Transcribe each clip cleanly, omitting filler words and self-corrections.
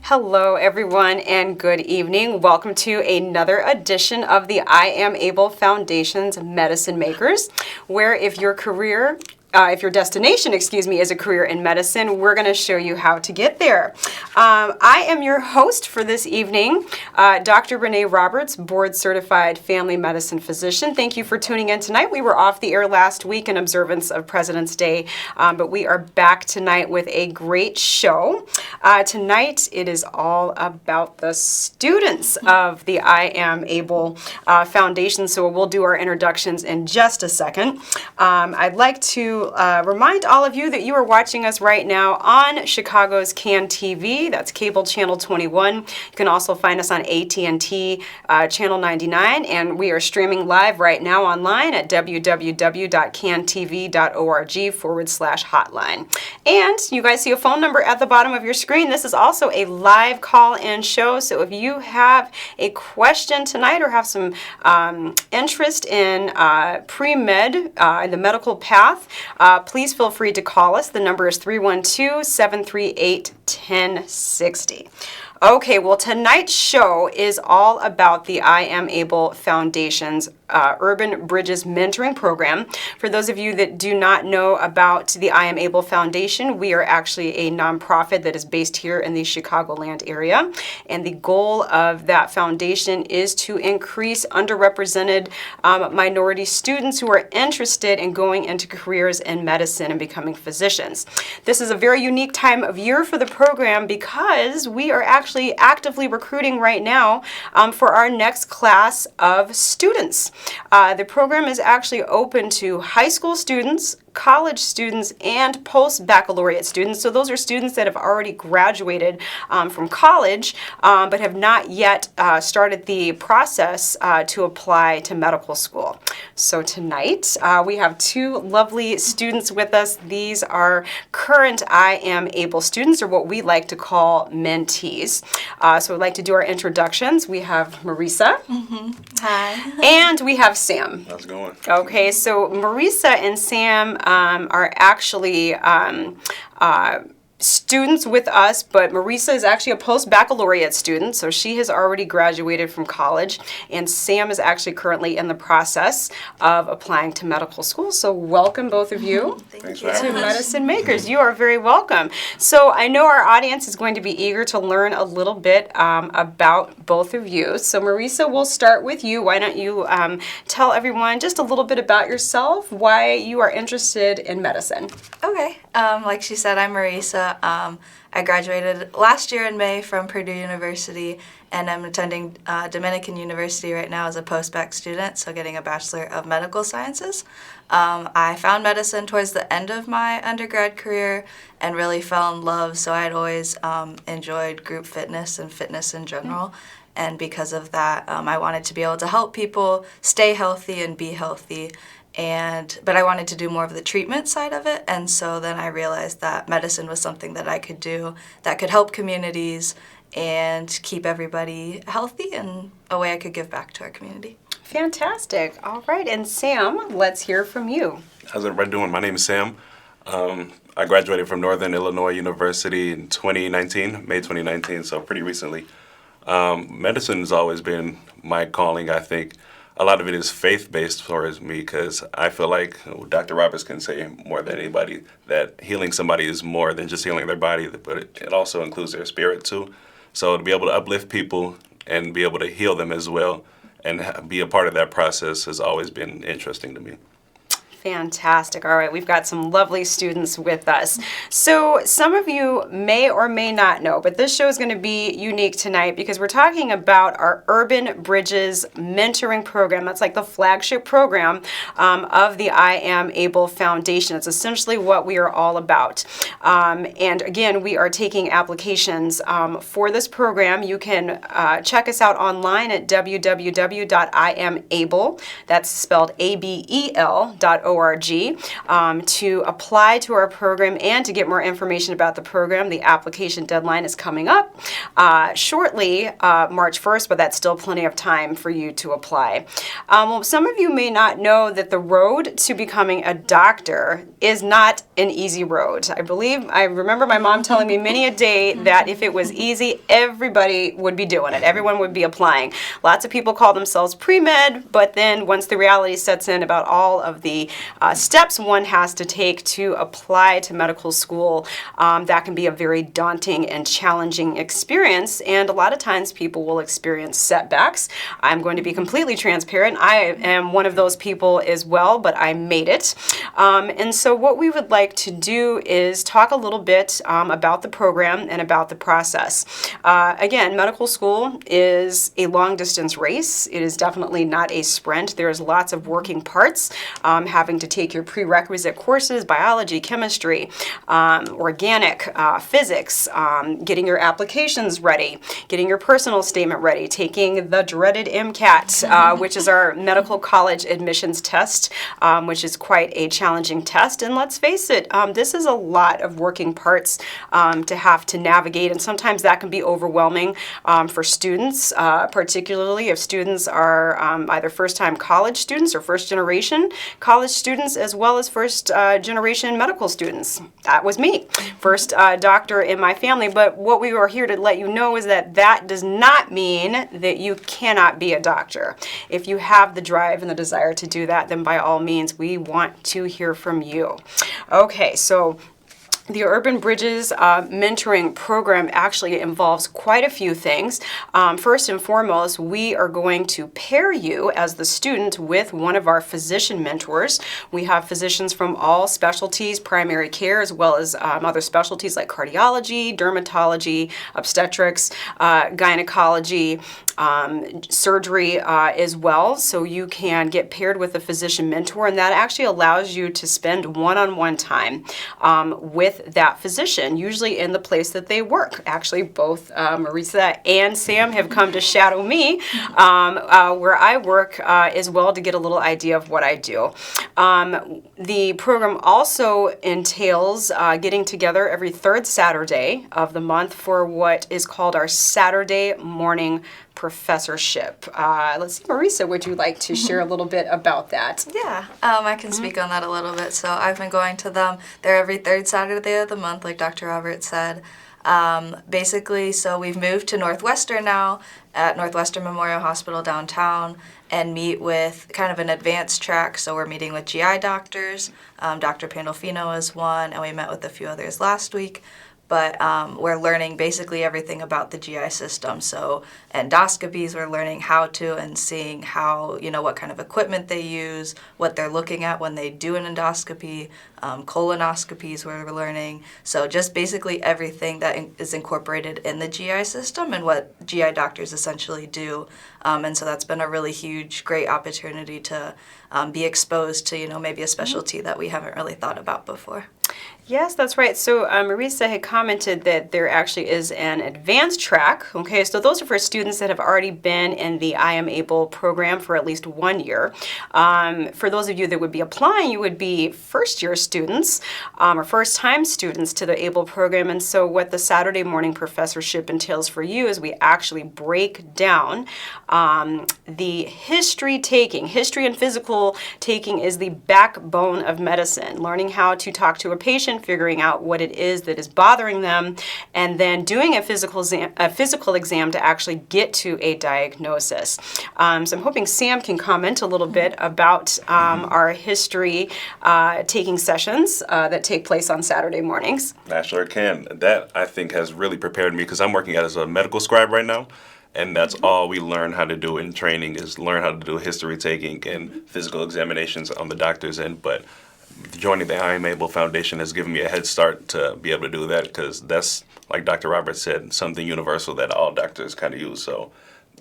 Hello, everyone, and good evening. Welcome to another edition of the I Am Abel Foundation's Medicine Makers, where if your destination, is a career in medicine, we're going to show you how to get there. I am your host for this evening, Dr. Rene Roberts, board-certified family medicine physician. Thank you for tuning in tonight. We were off the air last week in observance of President's Day, but we are back tonight with a great show. Tonight, it is all about the students of the I Am Abel Foundation, so we'll do our introductions in just a second. I'd like to remind all of you that you are watching us right now on Chicago's CAN TV. That's cable channel 21. You can also find us on AT&T channel 99, and we are streaming live right now online at www.cantv.org/hotline. And you guys see a phone number at the bottom of your screen. This is also a live call-in show, so if you have a question tonight or have some interest in pre-med, the medical path, please feel free to call us. The number is 312-738-1060. Okay, well, tonight's show is all about the I Am Abel Foundation's Urban Bridges Mentoring Program. For those of you that do not know about the I Am Abel Foundation, we are actually a nonprofit that is based here in the Chicagoland area. And the goal of that foundation is to increase underrepresented minority students who are interested in going into careers in medicine and becoming physicians. This is a very unique time of year for the program because we are actually actively recruiting right now for our next class of students. The program is actually open to high school students, college students, and post-baccalaureate students. So those are students that have already graduated from college but have not yet started the process to apply to medical school. So tonight we have two lovely students with us. These are current I Am Abel students, or what we like to call mentees. So we'd like to do our introductions. We have Marissa. Hi. And we have Sam. How's it going? Okay, so Marissa and Sam are actually students with us, but Marissa is actually a post-baccalaureate student, so she has already graduated from college, and Sam is actually currently in the process of applying to medical school. So welcome, both of you, Thanks to Medicine Makers. You are very welcome. So I know our audience is going to be eager to learn a little bit about both of you. So Marissa, we'll start with you. Why don't you tell everyone just a little bit about yourself, why you are interested in medicine? Okay. Like she said, I'm Marissa. I graduated last year in May from Purdue University, and I'm attending Dominican University right now as a post-bac student, so getting a Bachelor of Medical Sciences. I found medicine towards the end of my undergrad career and really fell in love, so I'd always enjoyed group fitness and fitness in general. And because of that, I wanted to be able to help people stay healthy and be healthy. But I wanted to do more of the treatment side of it, and so then I realized that medicine was something that I could do that could help communities and keep everybody healthy, and a way I could give back to our community. Fantastic. All right, and Sam, let's hear from you. How's everybody doing? My name is Sam. I graduated from Northern Illinois University in 2019, May 2019, so pretty recently. Medicine has always been my calling, I think. A lot of it is faith-based towards me because I feel like Dr. Roberts can say more than anybody that healing somebody is more than just healing their body, but it also includes their spirit too. So to be able to uplift people and be able to heal them as well and be a part of that process has always been interesting to me. Fantastic. All right, we've got some lovely students with us. So some of you may or may not know, but this show is going to be unique tonight because we're talking about our Urban Bridges Mentoring Program. That's like the flagship program of the I Am Abel Foundation. It's essentially what we are all about. And again, we are taking applications for this program. You can check us out online at www.iamabel, that's spelled ABEL.org. To apply to our program and to get more information about the program. The application deadline is coming up shortly, March 1st, but that's still plenty of time for you to apply. Well, some of you may not know that the road to becoming a doctor is not an easy road. I remember my mom telling me many a day that if it was easy, everybody would be doing it. Everyone would be applying. Lots of people call themselves pre-med, but then once the reality sets in about all of the steps one has to take to apply to medical school, that can be a very daunting and challenging experience. And a lot of times people will experience setbacks. I'm going to be completely transparent. I am one of those people as well, but I made it. And so what we would like to do is talk a little bit about the program and about the process. Again, medical school is a long distance race. It is definitely not a sprint. There's lots of working parts, having to take your prerequisite courses, biology, chemistry, organic, physics, getting your applications ready, getting your personal statement ready, taking the dreaded MCAT, which is our medical college admissions test, which is quite a challenging test. And let's face it, this is a lot of working parts to have to navigate, and sometimes that can be overwhelming for students, particularly if students are either first-time college students or first-generation college students, as well as first-generation medical students. That was me, first doctor in my family. But what we are here to let you know is that that does not mean that you cannot be a doctor. If you have the drive and the desire to do that, then by all means, we want to hear from you. Okay, so the Urban Bridges mentoring program actually involves quite a few things. First and foremost, we are going to pair you as the student with one of our physician mentors. We have physicians from all specialties, primary care, as well as other specialties like cardiology, dermatology, obstetrics, gynecology, surgery as well. So you can get paired with a physician mentor, and that actually allows you to spend one-on-one time with that physician, usually in the place that they work. Actually, both Marissa and Sam have come to shadow me where I work as well, to get a little idea of what I do. The program also entails getting together every third Saturday of the month for what is called our Saturday morning professorship. Let's see, Marissa, would you like to share a little bit about that? Yeah, I can speak on that a little bit. So I've been going to them. They're every third Saturday of the month, like Dr. Roberts said. Basically, so we've moved to Northwestern now, at Northwestern Memorial Hospital downtown, and meet with kind of an advanced track. So we're meeting with GI doctors. Dr. Pandolfino is one, and we met with a few others last week. But we're learning basically everything about the GI system. So endoscopies, we're learning how to and seeing how, what kind of equipment they use, what they're looking at when they do an endoscopy, colonoscopies we're learning. So just basically everything that is incorporated in the GI system and what GI doctors essentially do. And so that's been a really huge, great opportunity to be exposed to, maybe a specialty that we haven't really thought about before. Yes, that's right. So Marissa had commented that there actually is an advanced track. Okay, so those are for students that have already been in the I Am Able program for at least 1 year. For those of you that would be applying, you would be first-year students or first-time students to the Able program. And so what the Saturday morning professorship entails for you is we actually break down the history taking. History and physical taking is the backbone of medicine. Learning how to talk to a patient, figuring out what it is that is bothering them, and then doing a physical exam to actually get to a diagnosis. So I'm hoping Sam can comment a little bit about our history taking sessions that take place on Saturday mornings. I sure can. That, I think, has really prepared me because I'm working as a medical scribe right now. And that's all we learn how to do in training is learn how to do history taking and physical examinations on the doctor's end. But joining the I Am Able Foundation has given me a head start to be able to do that because that's, like Dr. Roberts said, something universal that all doctors kind of use. So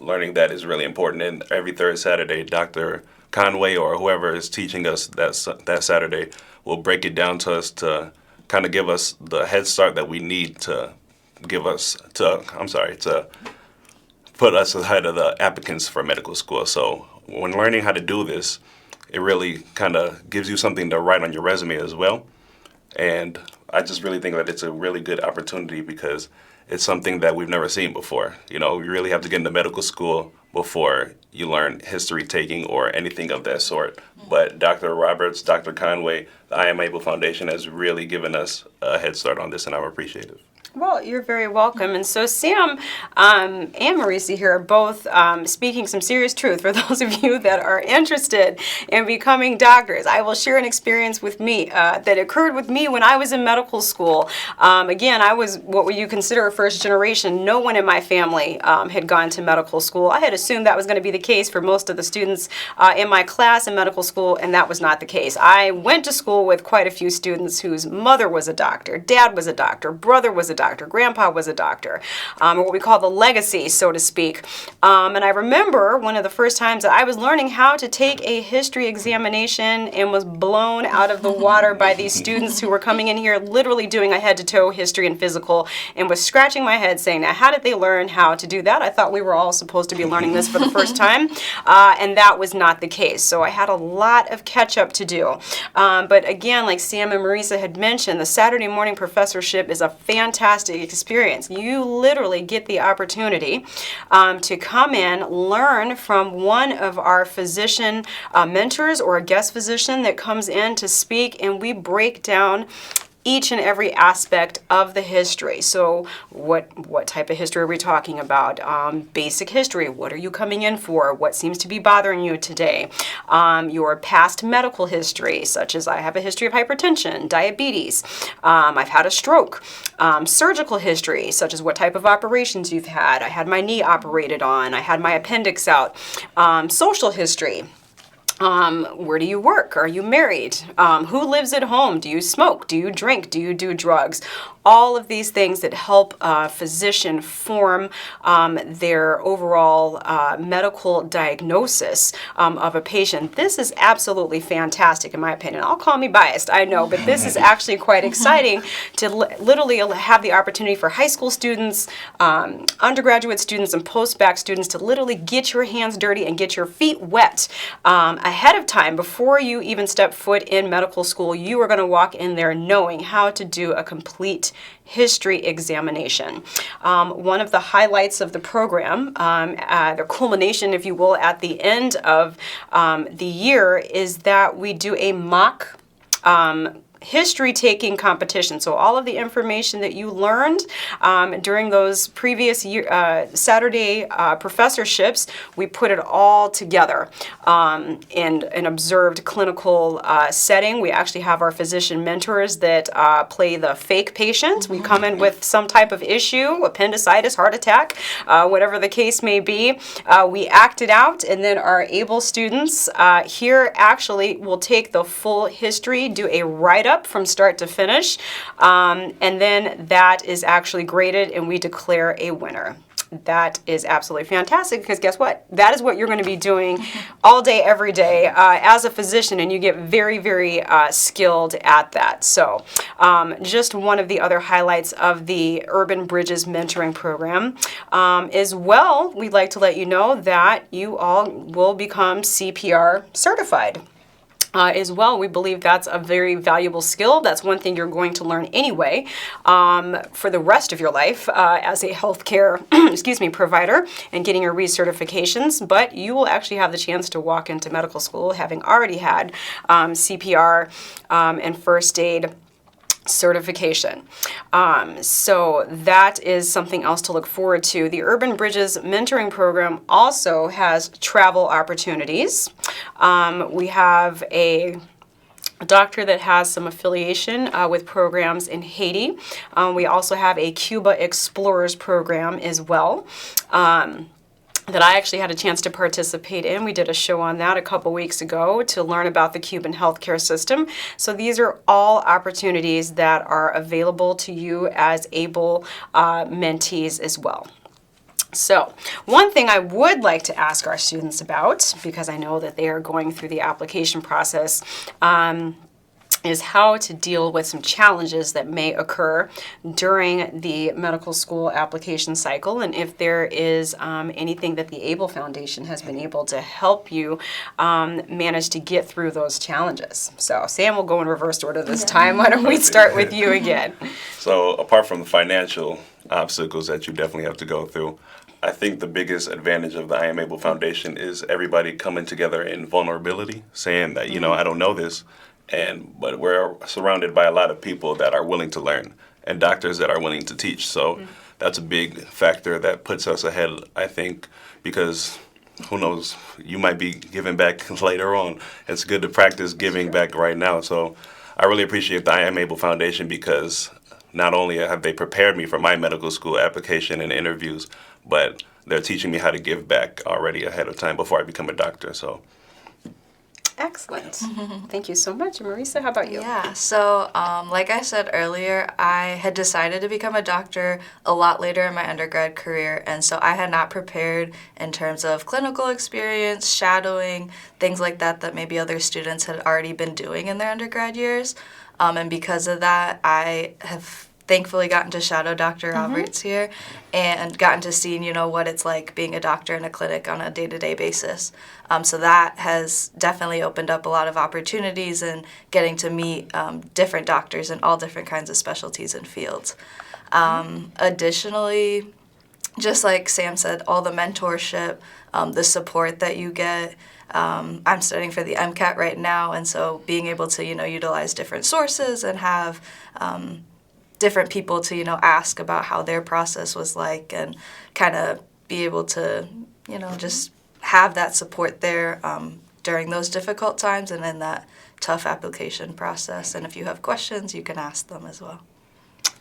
learning that is really important. And every third Saturday, Dr. Conway or whoever is teaching us that Saturday will break it down to us to kind of give us the head start that we need to put us ahead of the applicants for medical school. So when learning how to do this, it really kind of gives you something to write on your resume as well. And I just really think that it's a really good opportunity because it's something that we've never seen before. We really have to get into medical school before you learn history taking or anything of that sort. But Dr. Roberts, Dr. Conway, the I Am Abel Foundation has really given us a head start on this, and I'm appreciative. Well, you're very welcome. And so Sam and Marissa here are both speaking some serious truth for those of you that are interested in becoming doctors. I will share an experience with me that occurred with me when I was in medical school. Again, I was what would you consider a first generation. No one in my family had gone to medical school. I had assumed that was going to be the case for most of the students in my class in medical school, and that was not the case. I went to school with quite a few students whose mother was a doctor, dad was a doctor, brother was a doctor, grandpa was a doctor, or what we call the legacy, so to speak. And I remember one of the first times that I was learning how to take a history examination and was blown out of the water by these students who were coming in here literally doing a head-to-toe history and physical, and was scratching my head saying, now how did they learn how to do that? I thought we were all supposed to be learning this for the first time, and that was not the case. So I had a lot of catch-up to do. But again, like Sam and Marissa had mentioned, the Saturday morning professorship is a fantastic experience. You literally get the opportunity to come in, learn from one of our physician mentors or a guest physician that comes in to speak, and we break down each and every aspect of the history. So what type of history are we talking about? Basic history. What are you coming in for? What seems to be bothering you today? Your past medical history, such as I have a history of hypertension, diabetes, I've had a stroke. Surgical history, such as what type of operations you've had. I had my knee operated on. I had my appendix out. Social history. Where do you work? Are you married? Who lives at home? Do you smoke? Do you drink? Do you do drugs? All of these things that help a physician form their overall medical diagnosis of a patient. This is absolutely fantastic in my opinion. I'll call me biased, I know, but this is actually quite exciting to literally have the opportunity for high school students, undergraduate students, and post-bac students to literally get your hands dirty and get your feet wet ahead of time. Before you even step foot in medical school, you are going to walk in there knowing how to do a complete history examination. One of the highlights of the program, the culmination, if you will, at the end of the year is that we do a mock history-taking competition. So all of the information that you learned during those previous Saturday professorships, we put it all together in an observed clinical setting. We actually have our physician mentors that play the fake patient. We come in with some type of issue, appendicitis, heart attack, whatever the case may be. We act it out, and then our able students here actually will take the full history, do a write-up from start to finish, and then that is actually graded and we declare a winner. That is absolutely fantastic because guess what? That is what you're going to be doing all day, every day as a physician, and you get very, very skilled at that. So just one of the other highlights of the Urban Bridges Mentoring Program. As well, we'd like to let you know that you all will become CPR certified. As well, we believe that's a very valuable skill. That's one thing you're going to learn anyway for the rest of your life as a healthcare provider and getting your recertifications. But you will actually have the chance to walk into medical school having already had CPR and first aid certification. So that is something else to look forward to. The Urban Bridges Mentoring Program also has travel opportunities. We have a doctor that has some affiliation with programs in Haiti. We also have a Cuba Explorers program as well. That I actually had a chance to participate in. We did a show on that a couple weeks ago to learn about the Cuban healthcare system. So these are all opportunities that are available to you as able mentees as well. So one thing I would like to ask our students about, because I know that they are going through the application process, is how to deal with some challenges that may occur during the medical school application cycle, and if there is anything that the Abel Foundation has been able to help you manage to get through those challenges. So Sam will go in reverse order this time. Why don't we start with you again? So apart from the financial obstacles that you definitely have to go through, I think the biggest advantage of the I Am Able Foundation is everybody coming together in vulnerability, saying that, you know, I don't know this, but we're surrounded by a lot of people that are willing to learn and doctors that are willing to teach. So that's a big factor that puts us ahead, I think, because who knows, you might be giving back later on. It's good to practice giving back right now. So I really appreciate the I Am Able Foundation because not only have they prepared me for my medical school application and interviews, but they're teaching me how to give back already ahead of time before I become a doctor. So Excellent. Thank you so much. Marissa, how about you? Yeah, so like I said earlier, I had decided to become a doctor a lot later in my undergrad career, and so I had not prepared in terms of clinical experience, shadowing, things like that that maybe other students had already been doing in their undergrad years. And because of that, I have thankfully gotten to shadow Dr. Roberts here and gotten to see, you know, what it's like being a doctor in a clinic on a day-to-day basis. So that has definitely opened up a lot of opportunities and getting to meet different doctors in all different kinds of specialties and fields. Additionally, just like Sam said, all the mentorship, the support that you get. I'm studying for the MCAT right now, and so being able to, you know, utilize different sources and have different people to, you know, ask about how their process was like and kind of be able to, you know, just have that support there during those difficult times and in that tough application process. And if you have questions, you can ask them as well.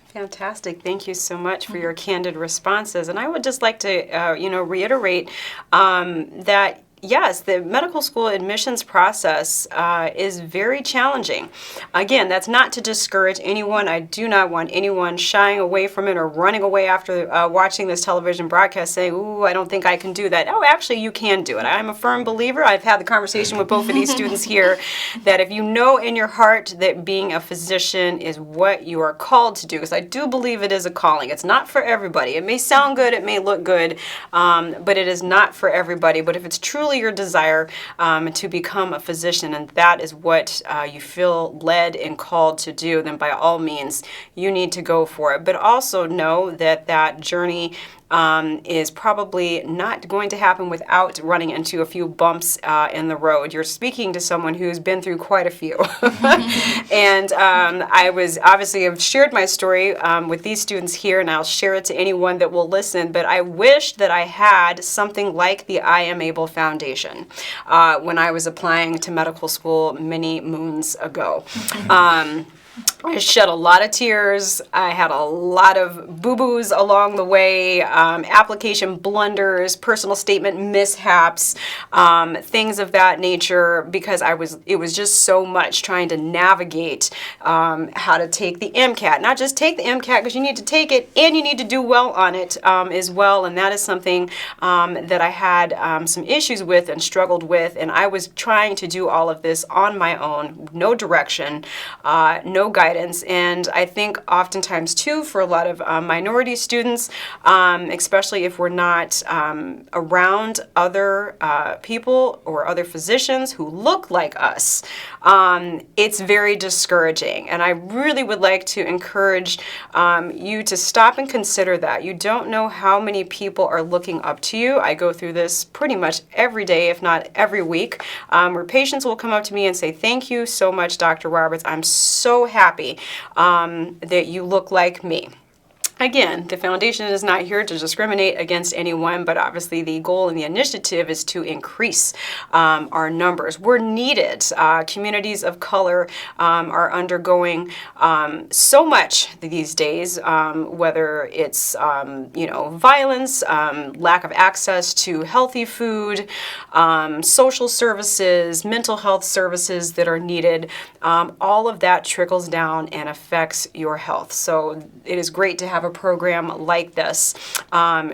Fantastic. Thank you so much for your candid responses. And I would just like to, reiterate that yes, the medical school admissions process is very challenging. Again, that's not to discourage anyone. I do not want anyone shying away from it or running away after watching this television broadcast saying, ooh, I don't think I can do that. Oh, actually, you can do it. I'm a firm believer. I've had the conversation with both of these students here that if you know in your heart that being a physician is what you are called to do, because I do believe it is a calling. It's not for everybody. It may sound good, it may look good, but it is not for everybody. But if it's truly your desire to become a physician and that is what you feel led and called to do, then by all means you need to go for it. But also know that that journey is probably not going to happen without running into a few bumps in the road. You're speaking to someone who's been through quite a few. And I was obviously have shared my story with these students here, and I'll share it to anyone that will listen, but I wish that I had something like the I Am Able Foundation when I was applying to medical school many moons ago. I shed a lot of tears. I had a lot of boo-boos along the way, application blunders, personal statement mishaps, things of that nature, because it was just so much trying to navigate how to take the MCAT. Not just take the MCAT, because you need to take it and you need to do well on it as well, and that is something that I had some issues with and struggled with, and I was trying to do all of this on my own, no direction, no guidance. And I think oftentimes too for a lot of minority students, especially if we're not around other people or other physicians who look like us, it's very discouraging. And I really would like to encourage you to stop and consider that. You don't know how many people are looking up to you. I go through this pretty much every day, if not every week, where patients will come up to me and say, thank you so much, Dr. Roberts. I'm so happy that you look like me. Again, the foundation is not here to discriminate against anyone, but obviously the goal and the initiative is to increase our numbers. We're needed. Communities of color are undergoing so much these days, whether it's violence, lack of access to healthy food, social services, mental health services that are needed. All of that trickles down and affects your health. So it is great to have a program like this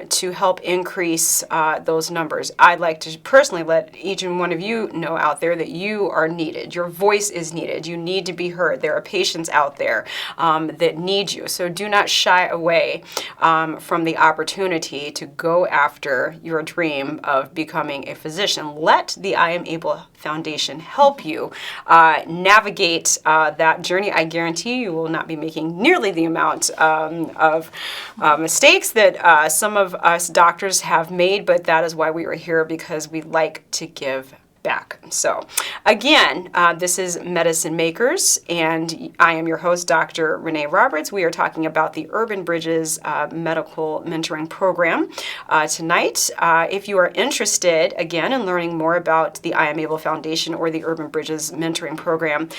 to help increase those numbers. I'd like to personally let each and one of you know out there that you are needed. Your voice is needed. You need to be heard. There are patients out there that need you. So do not shy away from the opportunity to go after your dream of becoming a physician. Let the I Am Able Foundation help you navigate that journey. I guarantee you will not be making nearly the amount of of mistakes that some of us doctors have made, but that is why we are here, because we like to give back. So again, this is Medicine Makers, and I am your host, Dr. Rene Roberts. We are talking about the Urban Bridges Medical Mentoring Program tonight. If you are interested, again, in learning more about the I Am Able Foundation or the Urban Bridges Mentoring Program,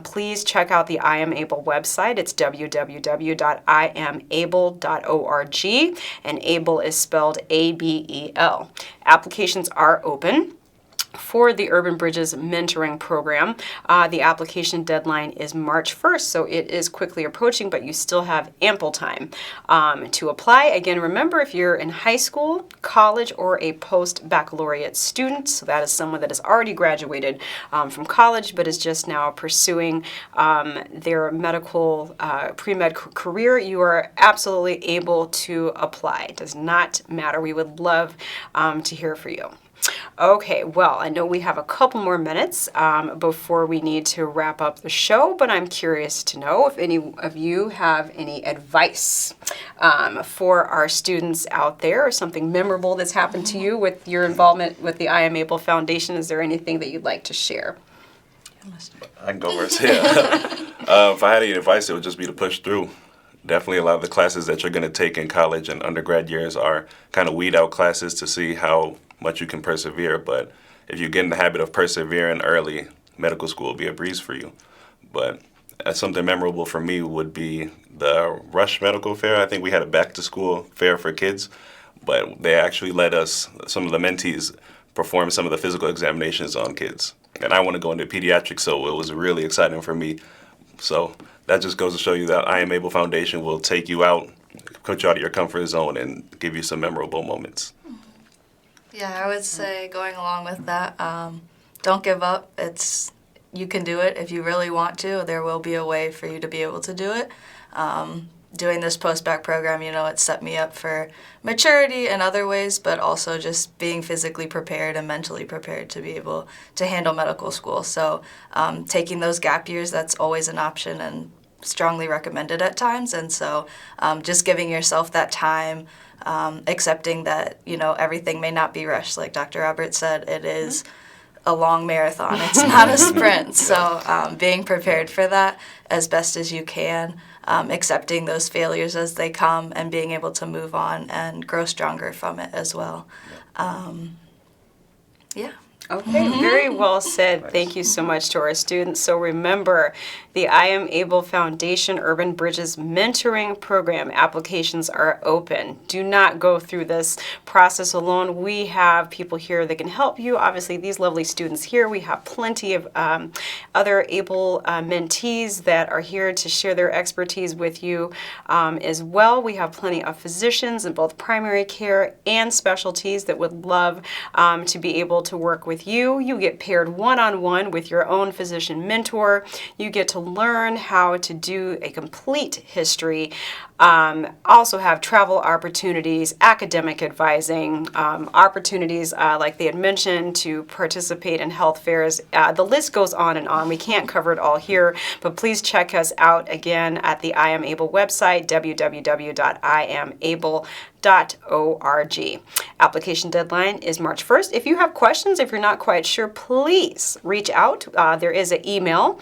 please check out the I Am Able website. It's www.iamable.org, and ABLE is spelled ABEL. Applications are open for the Urban Bridges Mentoring Program. The application deadline is March 1st, so it is quickly approaching, but you still have ample time to apply. Again, remember, if you're in high school, college, or a post-baccalaureate student, so that is someone that has already graduated from college but is just now pursuing their medical pre-med career, you are absolutely able to apply. It does not matter. We would love to hear from you. Okay, well, I know we have a couple more minutes before we need to wrap up the show, but I'm curious to know if any of you have any advice for our students out there, or something memorable that's happened to you with your involvement with the I Am Able Foundation. Is there anything that you'd like to share? I can go first. Yeah. If I had any advice, it would just be to push through. Definitely a lot of the classes that you're going to take in college and undergrad years are kind of weed out classes to see how much you can persevere. But if you get in the habit of persevering early, medical school will be a breeze for you. But something memorable for me would be the Rush Medical Fair. I think we had a back to school fair for kids, but they actually let us, some of the mentees, perform some of the physical examinations on kids. And I want to go into pediatrics, so it was really exciting for me. So that just goes to show you that I Am Able Foundation will take you out, put you out of your comfort zone, and give you some memorable moments. Yeah, I would say, going along with that, don't give up. You can do it if you really want to. There will be a way for you to be able to do it. Doing this post-bac program, it set me up for maturity in other ways, but also just being physically prepared and mentally prepared to be able to handle medical school. So taking those gap years, that's always an option and strongly recommended at times. And so just giving yourself that time, accepting that, everything may not be rushed. Like Dr. Roberts said, it is a long marathon. It's not a sprint. So being prepared for that as best as you can, accepting those failures as they come, and being able to move on and grow stronger from it as well. Yeah. Okay, very well said. Thank you so much to our students. So remember, the I Am Able Foundation Urban Bridges Mentoring Program applications are open. Do not go through this process alone. We have people here that can help you. Obviously, these lovely students here, we have plenty of other able mentees that are here to share their expertise with you as well. We have plenty of physicians in both primary care and specialties that would love to be able to work with you. You get paired one-on-one with your own physician mentor. You get to learn how to do a complete history. Also have travel opportunities, academic advising, opportunities like they had mentioned to participate in health fairs. The list goes on and on. We can't cover it all here, but please check us out again at the I Am Able website, www.iamable.org. Application deadline is March 1st. If you have questions, if you're not quite sure, please reach out. There is an email,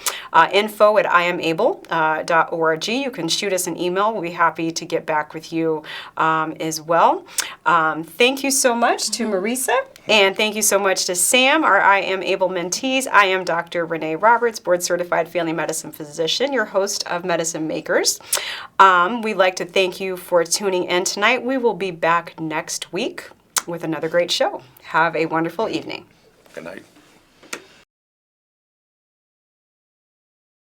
info@iamable.org. You can shoot us an email. We'll be happy to get back with you as well. Thank you so much to Marissa, and thank you so much to Sam, our I Am Able mentees. I am Dr. Rene Roberts, board-certified family medicine physician, your host of Medicine Makers. We'd like to thank you for tuning in tonight. We will be back next week with another great show. Have a wonderful evening. Good night.